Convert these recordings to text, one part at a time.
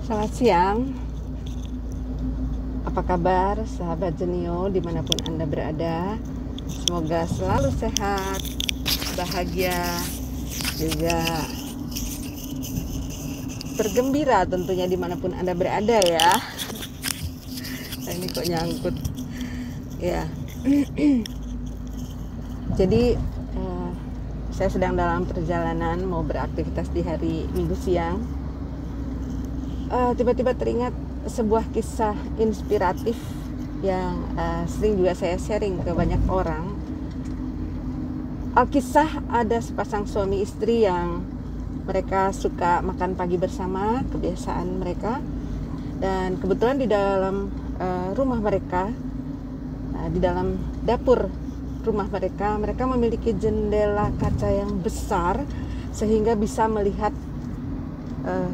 Selamat siang, apa kabar sahabat Jenio dimanapun Anda berada. Semoga selalu sehat, bahagia, juga bergembira tentunya dimanapun Anda berada ya. Nah, ini kok nyangkut ya. Jadi saya sedang dalam perjalanan mau beraktivitas di hari Minggu siang. Tiba-tiba teringat sebuah kisah inspiratif yang sering juga saya sharing ke banyak orang. Alkisah ada sepasang suami istri yang mereka suka makan pagi bersama, kebiasaan mereka. Dan kebetulan di dalam rumah mereka, di dalam dapur rumah mereka memiliki jendela kaca yang besar sehingga bisa melihat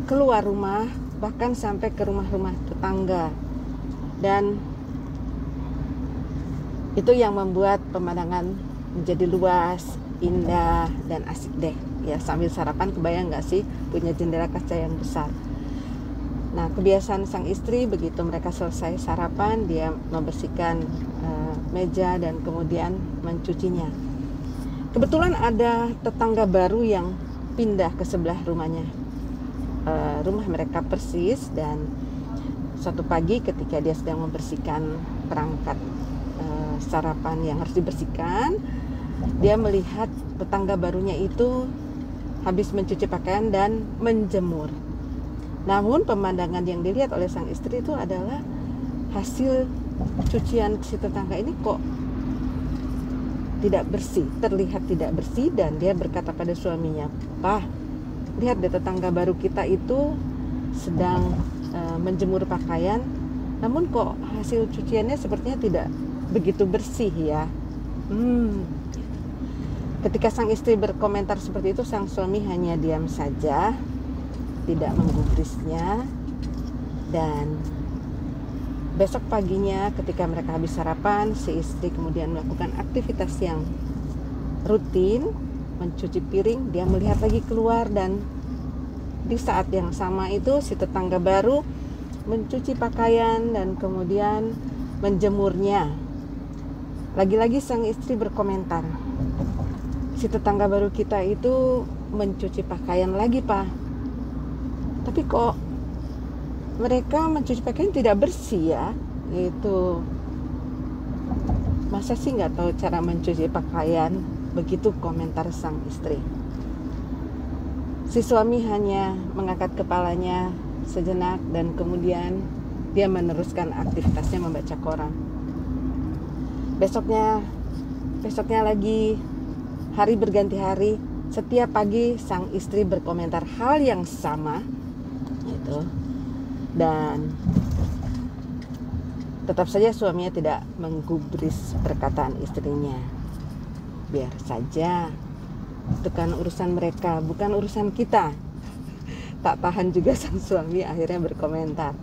keluar rumah, bahkan sampai ke rumah-rumah tetangga. Dan itu yang membuat pemandangan menjadi luas, indah, dan asik deh ya. Sambil sarapan, kebayang gak sih punya jendela kaca yang besar. Nah, kebiasaan sang istri begitu mereka selesai sarapan, dia membersihkan meja dan kemudian mencucinya. Kebetulan ada tetangga baru yang pindah ke sebelah rumahnya. Rumah mereka persis, dan suatu pagi ketika dia sedang membersihkan perangkat sarapan yang harus dibersihkan, dia melihat tetangga barunya itu habis mencuci pakaian dan menjemur. Namun pemandangan yang dilihat oleh sang istri itu adalah hasil cucian si tetangga ini kok tidak bersih, terlihat tidak bersih. Dan dia berkata pada suaminya, "Pak, lihat deh, tetangga baru kita itu sedang menjemur pakaian, namun kok hasil cuciannya sepertinya tidak begitu bersih ya." Ketika sang istri berkomentar seperti itu, sang suami hanya diam saja, tidak menggubrisnya. Dan besok paginya ketika mereka habis sarapan, si istri kemudian melakukan aktivitas yang rutin, mencuci piring. Dia melihat lagi keluar, dan di saat yang sama itu si tetangga baru mencuci pakaian dan kemudian menjemurnya. Lagi-lagi sang istri berkomentar, "Si tetangga baru kita itu mencuci pakaian lagi, Pak. Tapi kok mereka mencuci pakaian tidak bersih ya? Itu masa sih nggak tahu cara mencuci pakaian?" Begitu komentar sang istri. Si suami hanya mengangkat kepalanya sejenak dan kemudian dia meneruskan aktivitasnya membaca koran. Besoknya lagi, hari berganti hari, setiap pagi sang istri berkomentar hal yang sama gitu. Dan tetap saja suaminya tidak menggubris perkataan istrinya. Biar saja, itu kan urusan mereka, bukan urusan kita. Tak tahan juga sang suami akhirnya berkomentar.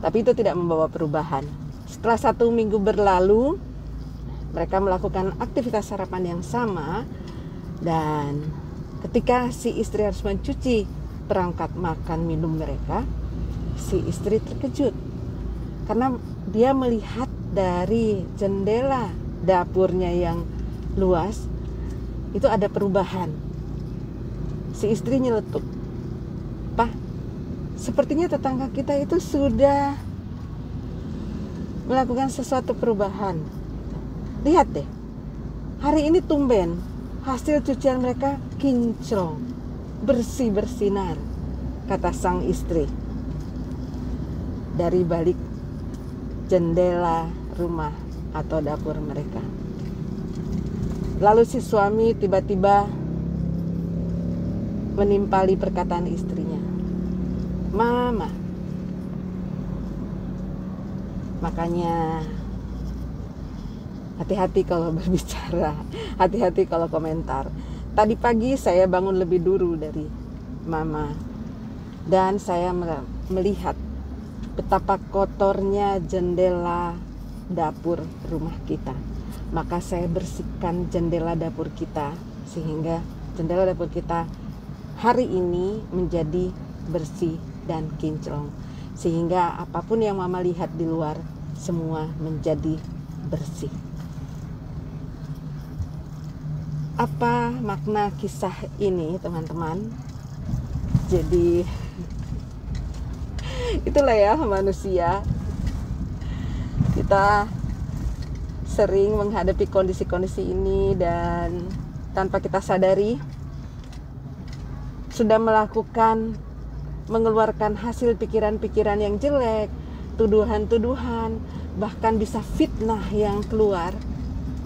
Tapi itu tidak membawa perubahan. Setelah 1 minggu berlalu, mereka melakukan aktivitas sarapan yang sama. Dan ketika si istri harus mencuci perangkat makan minum mereka, si istri terkejut karena dia melihat dari jendela dapurnya yang luas itu ada perubahan. Si istri nyeletuk, "Pak, sepertinya tetangga kita itu sudah melakukan sesuatu perubahan. Lihat deh, hari ini tumben hasil cucian mereka kinclong, bersih bersinar," kata sang istri dari balik jendela rumah atau dapur mereka. Lalu si suami tiba-tiba menimpali perkataan istrinya, "Mama, makanya hati-hati kalau berbicara, hati-hati kalau komentar. Tadi pagi saya bangun lebih dulu dari Mama, dan saya melihat betapa kotornya jendela dapur rumah kita. Maka saya bersihkan jendela dapur kita sehingga jendela dapur kita hari ini menjadi bersih dan kinclong. Sehingga apapun yang mama lihat di luar semua menjadi bersih. Apa makna kisah ini, teman-teman? Jadi itulah ya manusia. Kita sering menghadapi kondisi-kondisi ini dan tanpa kita sadari sudah mengeluarkan hasil pikiran-pikiran yang jelek, tuduhan-tuduhan, bahkan bisa fitnah yang keluar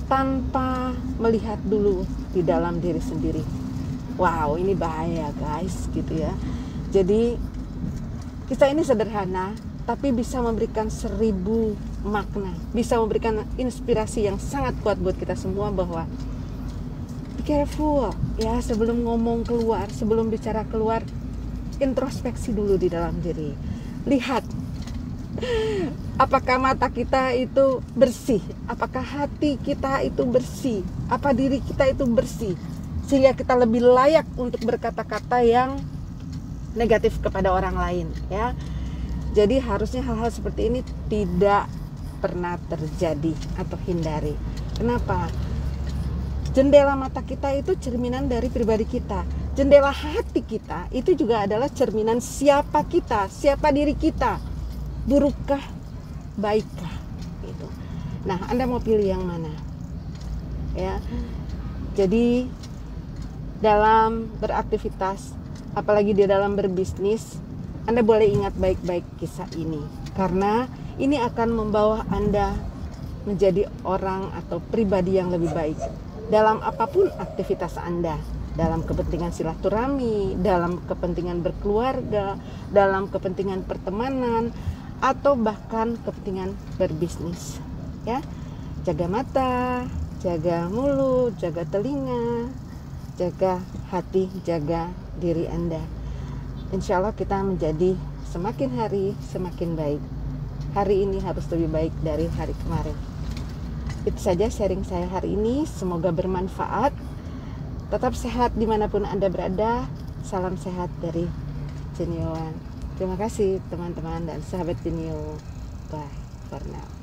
tanpa melihat dulu di dalam diri sendiri. Wow, ini bahaya guys, gitu ya. Jadi kisah ini sederhana, tapi bisa memberikan 1000 makna, bisa memberikan inspirasi yang sangat kuat buat kita semua bahwa be careful ya, sebelum ngomong keluar, sebelum bicara keluar, introspeksi dulu di dalam diri. Lihat apakah mata kita itu bersih, apakah hati kita itu bersih, apa diri kita itu bersih, sehingga kita lebih layak untuk berkata-kata yang negatif kepada orang lain ya. Jadi harusnya hal-hal seperti ini tidak pernah terjadi atau hindari. Kenapa? Jendela mata kita itu cerminan dari pribadi kita. Jendela hati kita itu juga adalah cerminan siapa kita, siapa diri kita. Burukkah, baikkah gitu. Nah, Anda mau pilih yang mana? Ya. Jadi dalam beraktivitas, apalagi di dalam berbisnis, Anda boleh ingat baik-baik kisah ini, karena ini akan membawa Anda menjadi orang atau pribadi yang lebih baik dalam apapun aktivitas Anda, dalam kepentingan silaturahmi, dalam kepentingan berkeluarga, dalam kepentingan pertemanan, atau bahkan kepentingan berbisnis ya. Jaga mata, jaga mulut, jaga telinga, jaga hati, jaga diri Anda. Insya Allah kita menjadi semakin hari semakin baik. Hari ini harus lebih baik dari hari kemarin. Itu saja sharing saya hari ini, semoga bermanfaat. Tetap sehat dimanapun Anda berada. Salam sehat dari Jenny Yuan. Terima kasih teman-teman dan sahabat Jenny. Bye for now.